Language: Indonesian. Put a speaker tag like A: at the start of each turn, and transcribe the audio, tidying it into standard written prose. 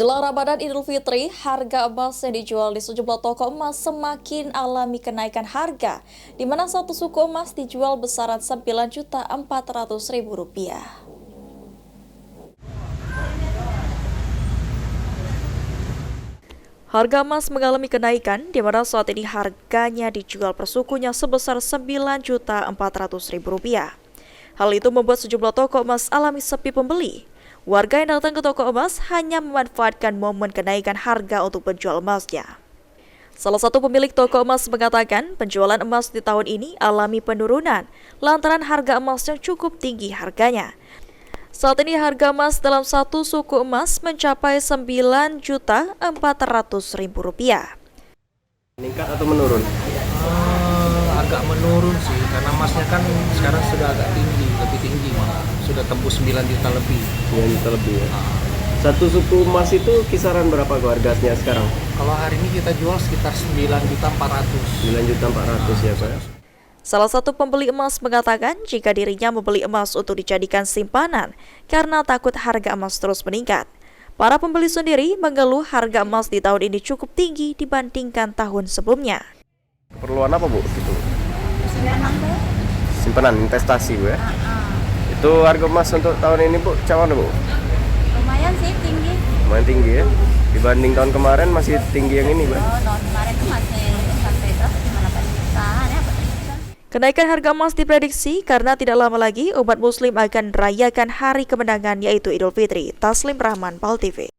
A: Jelang Ramadan Idul Fitri, harga emas yang dijual di sejumlah toko emas semakin alami kenaikan harga, di mana satu suku emas dijual besaran Rp9.400.000. Harga emas mengalami kenaikan, di mana saat ini harganya dijual per sukunya sebesar Rp9.400.000. Hal itu membuat sejumlah toko emas alami sepi pembeli. Warga yang datang ke toko emas hanya memanfaatkan momen kenaikan harga untuk menjual emasnya. Salah satu pemilik toko emas mengatakan penjualan emas di tahun ini alami penurunan lantaran harga emas yang cukup tinggi harganya. Saat ini harga emas dalam satu suku emas mencapai Rp9.400.000.
B: Meningkat atau menurun?
C: Agak menurun sih, karena emasnya kan sekarang sudah agak tinggi, lebih tinggi malah. Sudah tembus 9 juta lebih.
B: 9 juta lebih ya? Satu suku emas itu kisaran berapa harganya sekarang?
C: Kalau hari ini kita jual sekitar 9.400.000.
B: 9.400.000 ya Pak?
A: Salah satu pembeli emas mengatakan jika dirinya membeli emas untuk dijadikan simpanan karena takut harga emas terus meningkat. Para pembeli sendiri mengeluh harga emas di tahun ini cukup tinggi dibandingkan tahun sebelumnya.
B: Keperluan apa Bu? Gitu. Simpanan investasi Bu ya? Itu harga emas untuk tahun ini Bu, cawan Bu?
D: Lumayan sih tinggi.
B: Lumayan tinggi ya? Dibanding tahun kemarin masih tinggi yang ini Bu?
D: Tahun kemarin tuh masih sampai berapa? 8 jutaan ya.
A: Kenaikan harga emas diprediksi karena tidak lama lagi umat muslim akan merayakan hari kemenangan yaitu Idul Fitri. Taslim Rahman, PAL TV.